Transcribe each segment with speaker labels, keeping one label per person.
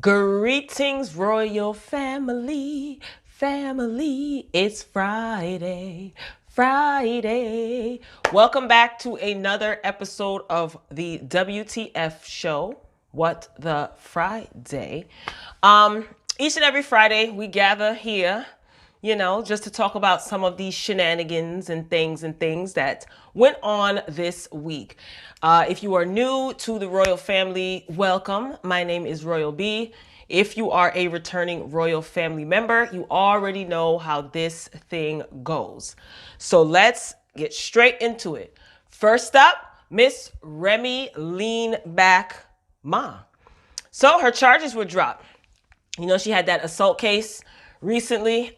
Speaker 1: Greetings, royal family, family. It's Friday, Friday. Welcome back to another episode of the WTF show. What the Friday? Each and every Friday we gather here, just to talk about some of these shenanigans and things that went on this week. If you are new to the royal family, welcome. My name is Royal B. If you are a returning royal family member, you already know how this thing goes. So let's get straight into it. First up, Miss Remy Lean Back Ma. So her charges were dropped. She had that assault case recently.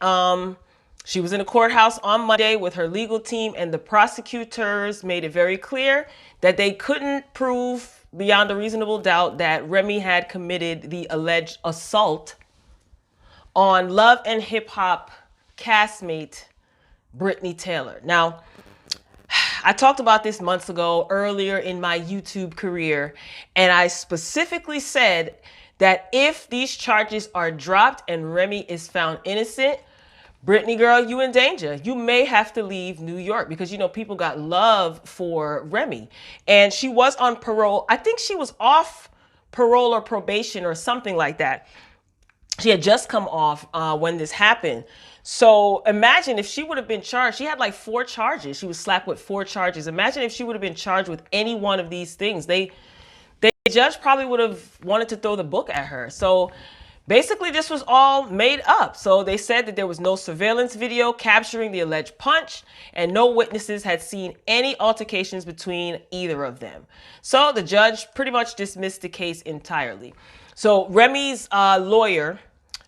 Speaker 1: She was in a courthouse on Monday with her legal team, and the prosecutors made it very clear that they couldn't prove beyond a reasonable doubt that Remy had committed the alleged assault on Love and Hip Hop castmate Brittany Taylor. Now, I talked about this months ago, earlier in my YouTube career, and I specifically said that if these charges are dropped and Remy is found innocent, Brittany girl, you in danger. You may have to leave New York because, people got love for Remy. And she was on parole. I think she was off parole or probation or something like that. She had just come off when this happened. So imagine if she would have been charged. She had like 4 charges. She was slapped with 4 charges. Imagine if she would have been charged with any one of these things. The judge probably would have wanted to throw the book at her. So basically this was all made up. So they said that there was no surveillance video capturing the alleged punch and no witnesses had seen any altercations between either of them. So the judge pretty much dismissed the case entirely. So Remy's lawyer,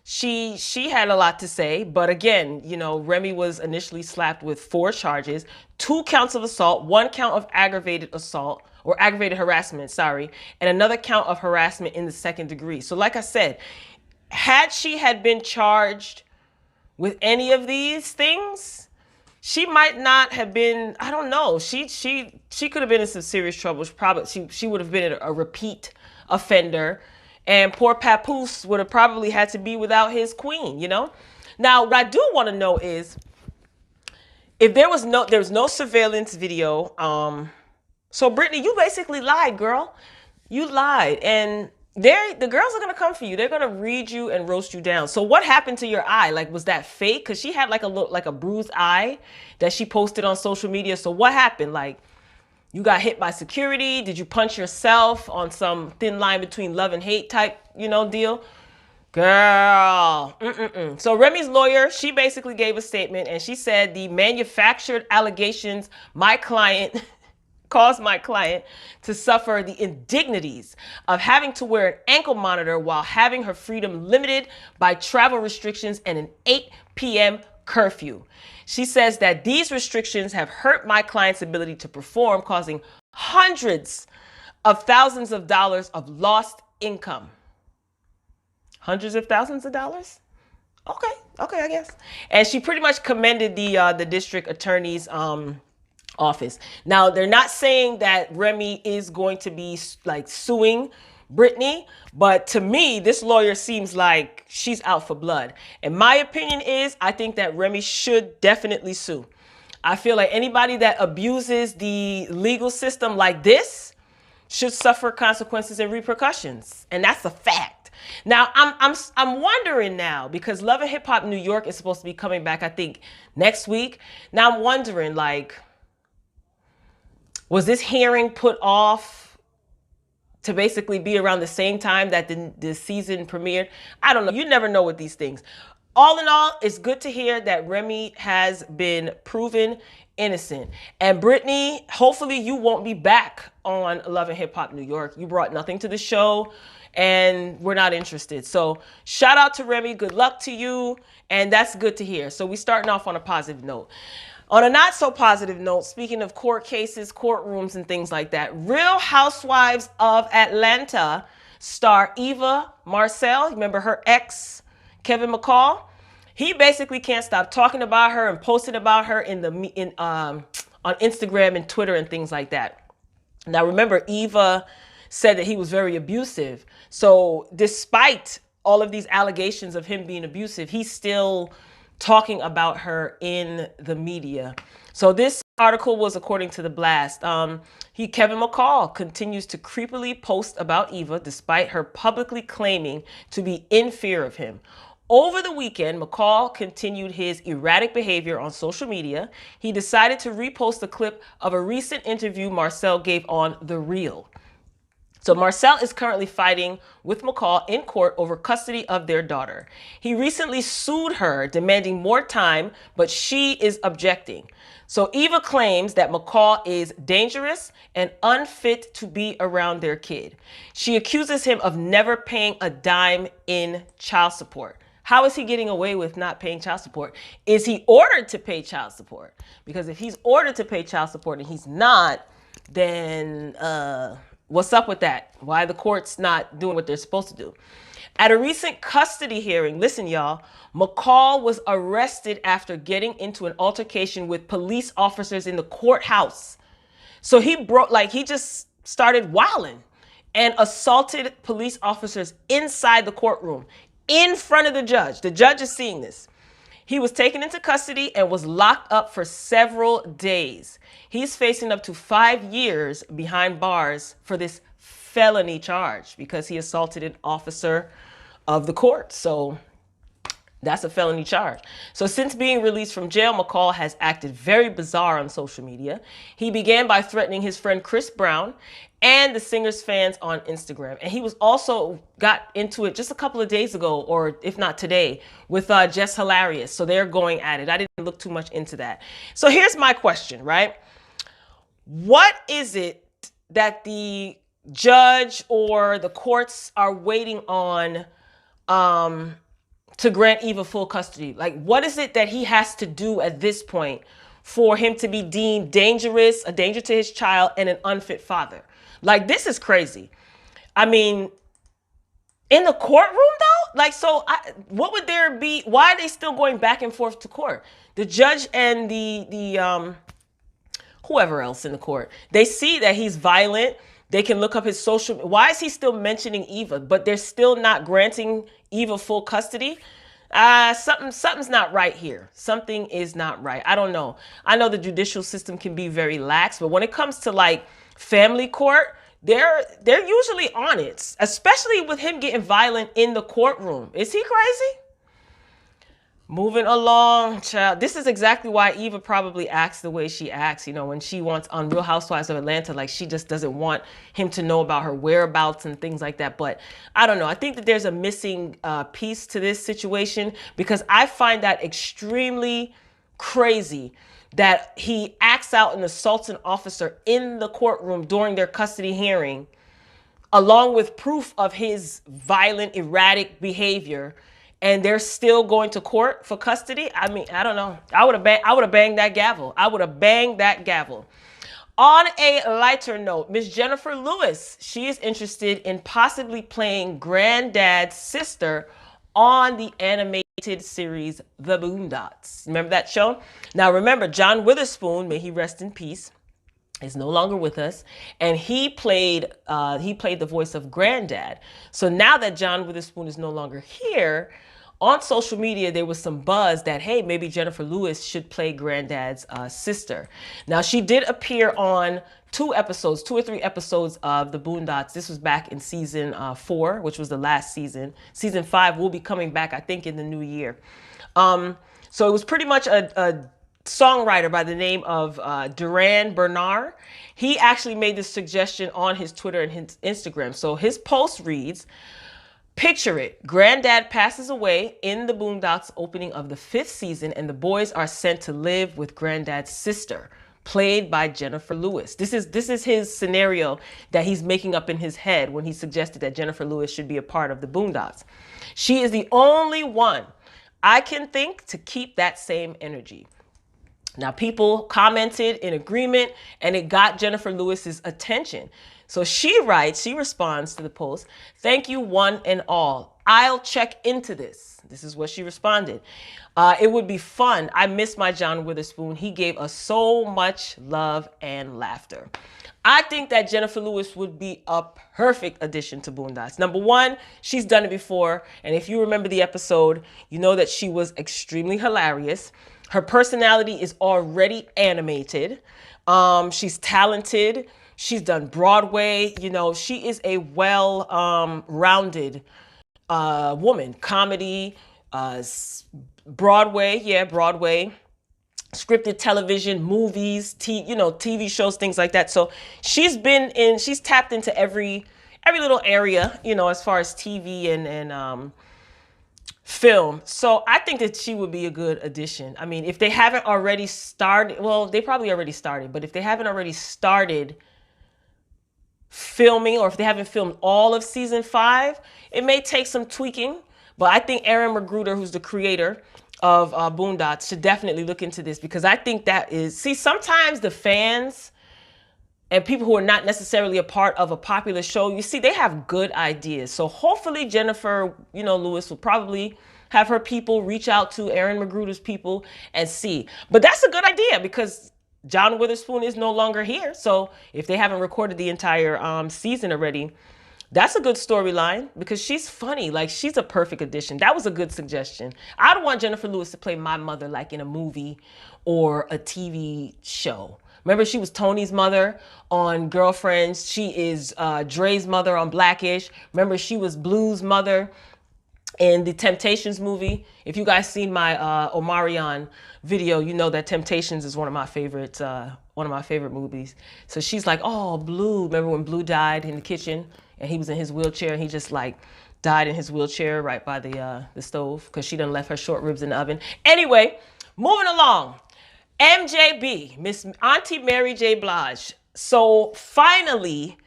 Speaker 1: she had a lot to say, but again, Remy was initially slapped with 4 charges, 2 counts of assault, 1 count of aggravated assault or aggravated harassment, and another count of harassment in the 2nd degree. So like I said, had she had been charged with any of these things, she might not have been, I don't know. She could have been in some serious trouble. She would have been a repeat offender. And poor Papoose would have probably had to be without his queen, Now, what I do want to know is if there was no surveillance video. So Brittany, you basically lied, girl. You lied. And the girls are going to come for you. They're going to read you and roast you down. So what happened to your eye? Like, was that fake? Because she had like a bruised eye that she posted on social media. So what happened? Like, you got hit by security? Did you punch yourself on some thin line between love and hate type, deal? Girl. So Remy's lawyer, she basically gave a statement and she said the manufactured allegations caused my client to suffer the indignities of having to wear an ankle monitor while having her freedom limited by travel restrictions and an 8 p.m. curfew. She says that these restrictions have hurt my client's ability to perform, causing hundreds of thousands of dollars of lost income. Hundreds of thousands of dollars? Okay, I guess. And she pretty much commended the district attorney's office. Now, they're not saying that Remy is going to be like suing Brittany, but to me, this lawyer seems like she's out for blood. And my opinion is, I think that Remy should definitely sue. I feel like anybody that abuses the legal system like this should suffer consequences and repercussions. And that's a fact. Now, I'm wondering now, because Love and Hip Hop New York is supposed to be coming back, I think, next week. Now, I'm wondering, like, was this hearing put off to basically be around the same time that the season premiered? I don't know. You never know with these things. All in all, it's good to hear that Remy has been proven innocent. And Brittany, hopefully you won't be back on Love and Hip Hop New York. You brought nothing to the show and we're not interested. So shout out to Remy. Good luck to you. And that's good to hear. So we're starting off on a positive note. On a not so positive note, speaking of court cases, courtrooms, and things like that, Real Housewives of Atlanta star Eva Marcel, remember her ex, Kevin McCall? He basically can't stop talking about her and posting about her on Instagram and Twitter and things like that. Now remember, Eva said that he was very abusive. So despite all of these allegations of him being abusive, he's still talking about her in the media. So this article was according to The Blast. Kevin McCall continues to creepily post about Eva despite her publicly claiming to be in fear of him. Over the weekend, McCall continued his erratic behavior on social media. He decided to repost a clip of a recent interview Marcel gave on The Real. So Marcel is currently fighting with McCall in court over custody of their daughter. He recently sued her, demanding more time, but she is objecting. So Eva claims that McCall is dangerous and unfit to be around their kid. She accuses him of never paying a dime in child support. How is he getting away with not paying child support? Is he ordered to pay child support? Because if he's ordered to pay child support and he's not, then what's up with that? Why the court's not doing what they're supposed to do? At a recent custody hearing, listen, y'all, McCall was arrested after getting into an altercation with police officers in the courthouse. So he just started wilding and assaulted police officers inside the courtroom in front of the judge. The judge is seeing this. He was taken into custody and was locked up for several days. He's facing up to 5 years behind bars for this felony charge because he assaulted an officer of the court. So that's a felony charge. So since being released from jail, McCall has acted very bizarre on social media. He began by threatening his friend Chris Brown and the singer's fans on Instagram. And he was also got into it just a couple of days ago, or if not today, with Jess Hilarious. So they're going at it. I didn't look too much into that. So here's my question, right? What is it that the judge or the courts are waiting on to grant Eva full custody? Like, what is it that he has to do at this point for him to be deemed dangerous, a danger to his child, and an unfit father? Like, this is crazy. I mean, in the courtroom though? Like, so what would there be? Why are they still going back and forth to court? The judge and the whoever else in the court, they see that he's violent. They can look up his social. Why is he still mentioning Eva, but they're still not granting Eva full custody? Something's not right here. Something is not right. I don't know. I know the judicial system can be very lax, but when it comes to like family court, they're usually on it, especially with him getting violent in the courtroom. Is he crazy? Moving along, child. This is exactly why Eva probably acts the way she acts, you know, when she wants on Real Housewives of Atlanta, like she just doesn't want him to know about her whereabouts and things like that. But I don't know. I think that there's a missing piece to this situation because I find that extremely crazy that he acts out and assaults an officer in the courtroom during their custody hearing, along with proof of his violent, erratic behavior. And they're still going to court for custody. I mean, I don't know. I would have banged that gavel. I would have banged that gavel. On a lighter note, Miss Jennifer Lewis, she is interested in possibly playing Granddad's sister on the animated series The Boondocks. Remember that show? Now remember, John Witherspoon, may he rest in peace, is no longer with us, and he played the voice of Granddad. So now that John Witherspoon is no longer here, on social media there was some buzz that, hey, maybe Jennifer Lewis should play Granddad's sister. Now she did appear on 2 or 3 episodes of The Boondocks. This was back in season 4, which was the last season. Season 5 will be coming back, I think, in the new year. So it was pretty much a songwriter by the name of Duran Bernard. He actually made this suggestion on his Twitter and his Instagram. So his post reads, picture it, Granddad passes away in the Boondocks opening of the 5th season and the boys are sent to live with Granddad's sister, played by Jennifer Lewis. This is his scenario that he's making up in his head when he suggested that Jennifer Lewis should be a part of the Boondocks. She is the only one I can think to keep that same energy. Now, people commented in agreement and it got Jennifer Lewis's attention. So she responds to the post, "Thank you one and all. I'll check into this. This is what she responded. It would be fun. I miss my John Witherspoon. He gave us so much love and laughter. I think that Jennifer Lewis would be a perfect addition to Boondocks. Number one, she's done it before. And if you remember the episode, you know that she was extremely hilarious. Her personality is already animated. She's talented. She's done Broadway. You know, she is a well-rounded woman. Comedy, Broadway, scripted television, movies, TV shows, things like that. So she's tapped into every little area, as far as TV and film. So I think that she would be a good addition. I mean, if they haven't already started, well, they probably already started, but if they haven't already started filming, or if they haven't filmed all of season 5, it may take some tweaking. But I think Aaron McGruder, who's the creator of Boondocks, should definitely look into this, because I think that is, sometimes the fans and people who are not necessarily a part of a popular show, they have good ideas. So hopefully Jennifer, Lewis will probably have her people reach out to Aaron McGruder's people and see. But that's a good idea, because John Witherspoon is no longer here. So if they haven't recorded the entire season already, that's a good storyline, because she's funny. Like, she's a perfect addition. That was a good suggestion. I'd want Jennifer Lewis to play my mother, like in a movie or a TV show. Remember, she was Tony's mother on Girlfriends. She is Dre's mother on Blackish. Remember, she was Blue's mother in the Temptations movie. If you guys seen my Omarion video, you know that Temptations is one of my favorite movies. So she's like, oh, Blue. Remember when Blue died in the kitchen and he was in his wheelchair, and he just like died in his wheelchair right by the stove because she done left her short ribs in the oven. Anyway, moving along. MJB, Miss Auntie Mary J. Blige. So finally,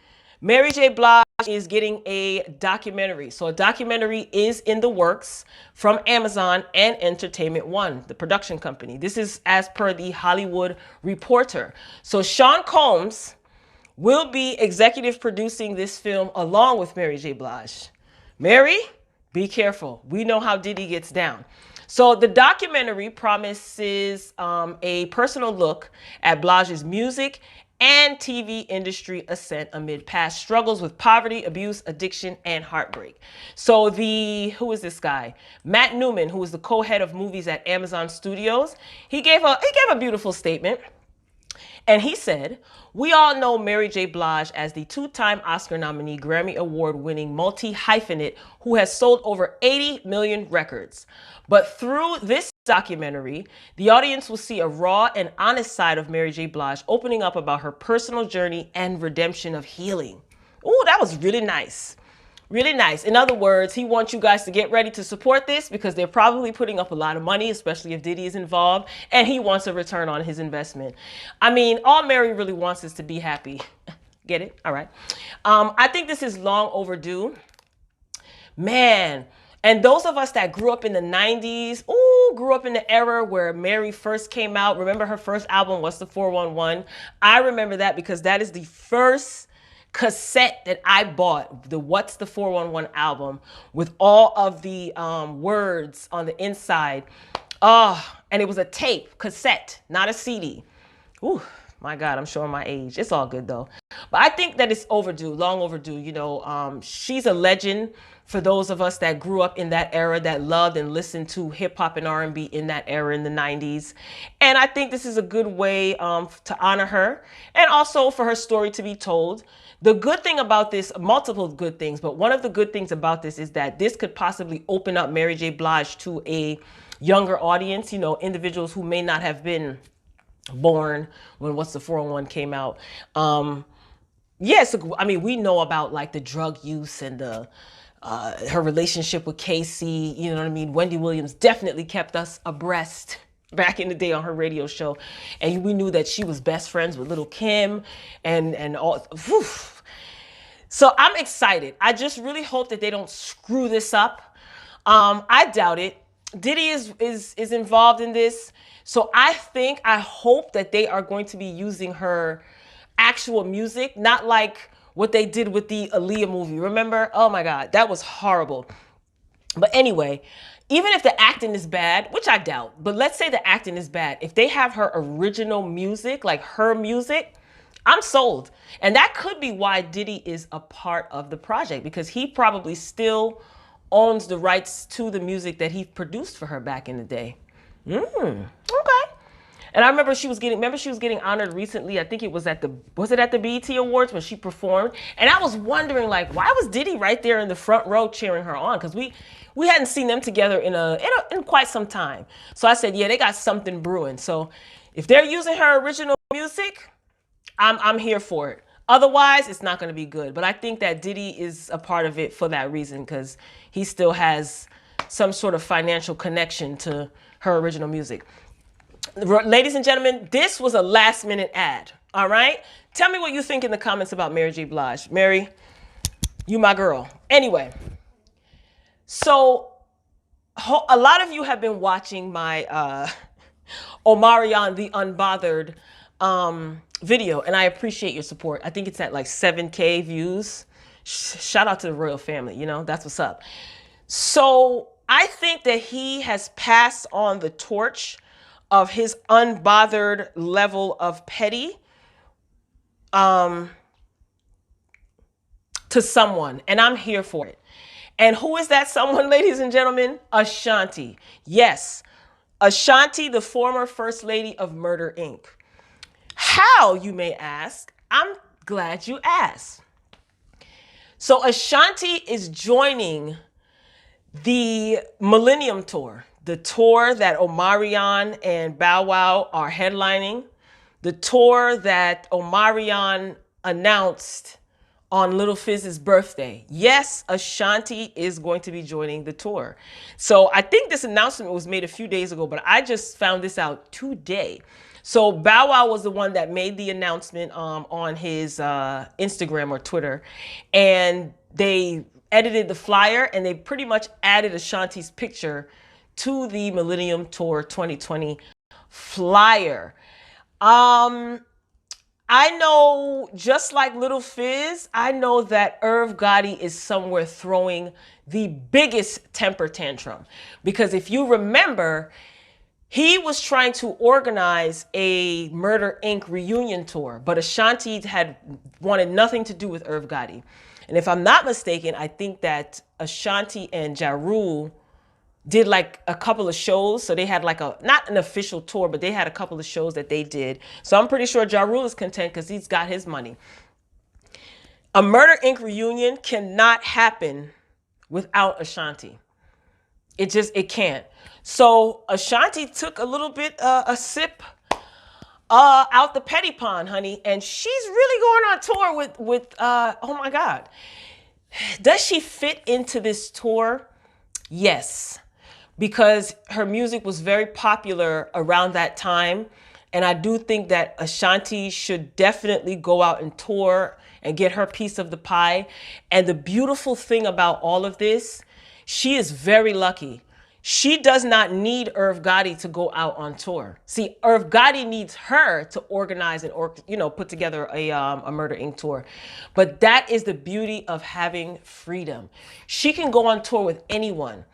Speaker 1: Mary J. Blige is getting a documentary. So a documentary is in the works from Amazon and Entertainment One, the production company. This is as per the Hollywood Reporter. So Sean Combs will be executive producing this film along with Mary J. Blige. Mary, be careful. We know how Diddy gets down. So the documentary promises a personal look at Blige's music and TV industry ascent amid past struggles with poverty, abuse, addiction, and heartbreak. So who is this guy? Matt Newman, who is the co-head of movies at Amazon Studios, he gave a beautiful statement. And he said, we all know Mary J. Blige as the 2-time Oscar nominee, Grammy Award-winning multi-hyphenate who has sold over 80 million records. But through this documentary, the audience will see a raw and honest side of Mary J. Blige, opening up about her personal journey and redemption of healing. Ooh, that was really nice. Really nice. In other words, he wants you guys to get ready to support this, because they're probably putting up a lot of money, especially if Diddy is involved, and he wants a return on his investment. I mean, all Mary really wants is to be happy. Get it? All right. I think this is long overdue. Man. And those of us that grew up in the 90s, grew up in the era where Mary first came out. Remember, her first album was the 411. I remember that because that is the first cassette that I bought, the What's the 411 album, with all of the words on the inside. And it was a tape, cassette, not a CD. Ooh, my God, I'm showing my age. It's all good though. But I think that it's overdue, long overdue. She's a legend for those of us that grew up in that era, that loved and listened to hip hop and R&B in that era in the 90s. And I think this is a good way to honor her, and also for her story to be told. The good thing about this, multiple good things, but one of the good things about this is that this could possibly open up Mary J. Blige to a younger audience, individuals who may not have been born when What's the 401 came out. Yes, I mean, we know about like the drug use and her relationship with Casey, you know what I mean? Wendy Williams definitely kept us abreast back in the day on her radio show. And we knew that she was best friends with Little Kim and all. Whew. So I'm excited. I just really hope that they don't screw this up. I doubt it. Diddy is involved in this. So I hope that they are going to be using her actual music, not like what they did with the Aaliyah movie. Remember? Oh my God, that was horrible. But anyway, even if the acting is bad, which I doubt, but let's say the acting is bad, if they have her original music, like her music, I'm sold. And that could be why Diddy is a part of the project, because he probably still owns the rights to the music that he produced for her back in the day. Okay. And I remember she was getting honored recently. I think it was at the BET Awards when she performed. And I was wondering, like, why was Diddy right there in the front row cheering her on? Because we hadn't seen them together in quite some time. So I said, yeah, they got something brewing. So if they're using her original music, I'm here for it. Otherwise, it's not going to be good. But I think that Diddy is a part of it for that reason, because he still has some sort of financial connection to her original music. Ladies and gentlemen, this was a last minute ad. All right? Tell me what you think in the comments about Mary J. Blige. Mary, you my girl. Anyway, so a lot of you have been watching my Omarion the Unbothered video, and I appreciate your support. I think it's at like 7K views. Shout out to the royal family, you know, that's what's up. So I think that he has passed on the torch of his unbothered level of petty to someone, and I'm here for it. And who is that someone, ladies and gentlemen? Ashanti. Yes, Ashanti, the former First Lady of Murder, Inc. How, you may ask? I'm glad you asked. So Ashanti is joining the Millennium Tour, the tour that Omarion and Bow Wow are headlining, the tour that Omarion announced on Little Fizz's birthday. Yes, Ashanti is going to be joining the tour. So I think this announcement was made a few days ago, but I just found this out today. So Bow Wow was the one that made the announcement on his Instagram or Twitter, and they edited the flyer and they pretty much added Ashanti's picture to the Millennium Tour 2020 flyer. I know, just like Little Fizz, I know that Irv Gotti is somewhere throwing the biggest temper tantrum. Because if you remember, he was trying to organize a Murder Inc. reunion tour, but Ashanti had wanted nothing to do with Irv Gotti. And if I'm not mistaken, I think that Ashanti and Ja Rule did like a couple of shows. So they had like not an official tour, but they had a couple of shows that they did. So I'm pretty sure Ja Rule is content because he's got his money. A Murder Inc. reunion cannot happen without Ashanti. It can't. So Ashanti took a little bit, a sip out the petty pond, honey. And she's really going on tour with oh my God. Does she fit into this tour? Yes, because her music was very popular around that time. And I do think that Ashanti should definitely go out and tour and get her piece of the pie. And the beautiful thing about all of this, she is very lucky. She does not need Irv Gotti to go out on tour. See, Irv Gotti needs her to organize and put together a Murder Inc. tour. But that is the beauty of having freedom. She can go on tour with anyone.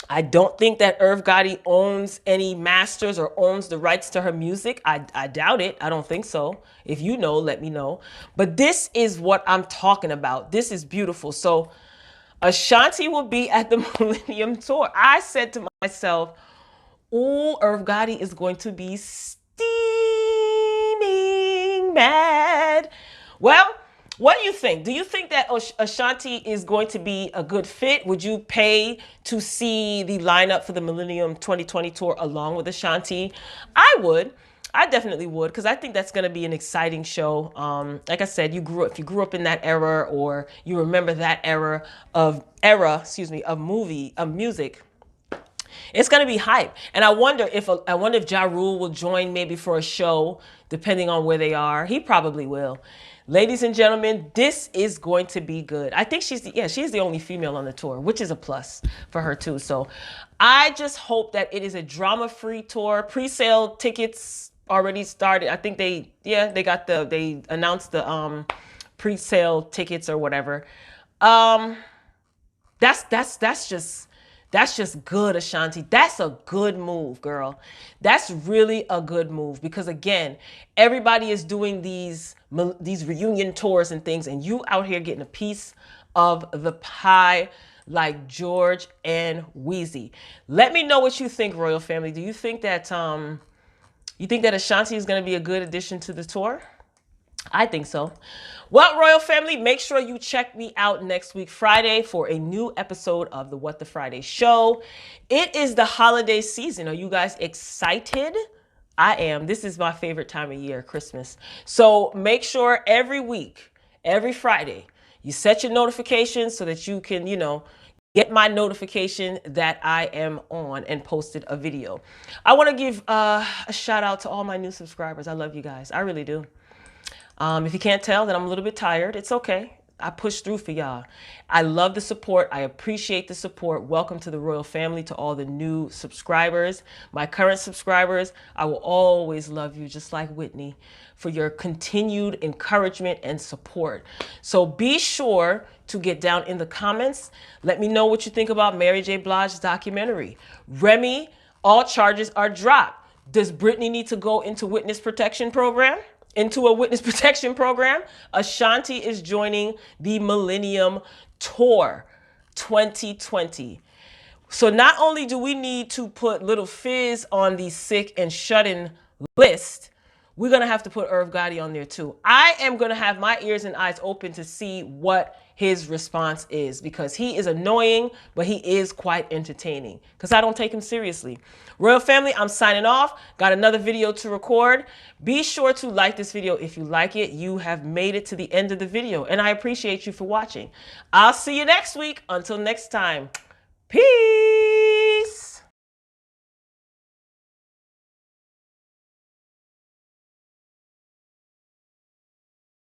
Speaker 1: I don't think that Irv Gotti owns any masters or owns the rights to her music. I doubt it. I don't think so. If you know, let me know. But this is what I'm talking about. This is beautiful. So Ashanti will be at the Millennium Tour. I said to myself, ooh, Irv Gotti is going to be steaming mad. Well, what do you think? Do you think that Ashanti is going to be a good fit? Would you pay to see the lineup for the Millennium 2020 tour along with Ashanti? I would. I definitely would, because I think that's going to be an exciting show. Like I said, if you grew up in that era, or you remember that era of music, it's going to be hype. And I wonder if Ja Rule will join maybe for a show, depending on where they are. He probably will. Ladies and gentlemen, this is going to be good. I think she's the only female on the tour, which is a plus for her too. So I just hope that it is a drama-free tour. Pre-sale tickets already started. I think they announced the pre-sale tickets or whatever. That's just That's just good, Ashanti. That's a good move, girl. That's really a good move because again, everybody is doing these reunion tours and things, and you out here getting a piece of the pie like George and Wheezy. Let me know what you think, Royal Family. Do you think that Ashanti is going to be a good addition to the tour? I think so. Well, Royal Family, make sure you check me out next week, Friday, for a new episode of the What the Friday Show. It is the holiday season. Are you guys excited? I am. This is my favorite time of year, Christmas. So make sure every week, every Friday, you set your notifications so that you can, get my notification that I am on and posted a video. I want to give a shout out to all my new subscribers. I love you guys. I really do. If you can't tell that I'm a little bit tired, it's okay. I push through for y'all. I love the support. I appreciate the support. Welcome to the Royal Family, to all the new subscribers. My current subscribers, I will always love you, just like Whitney, for your continued encouragement and support. So be sure to get down in the comments. Let me know what you think about Mary J. Blige's documentary. Remy, all charges are dropped. Does Britney need to go into witness protection program? Into a witness protection program? Ashanti is joining the Millennium Tour 2020. So not only do we need to put Little Fizz on the sick and shut-in list, we're going to have to put Irv Gotti on there too. I am going to have my ears and eyes open to see what his response is, because he is annoying, but he is quite entertaining, because I don't take him seriously. Royal Family, I'm signing off. Got another video to record. Be sure to like this video if you like it. You have made it to the end of the video, and I appreciate you for watching. I'll see you next week. Until next time, peace.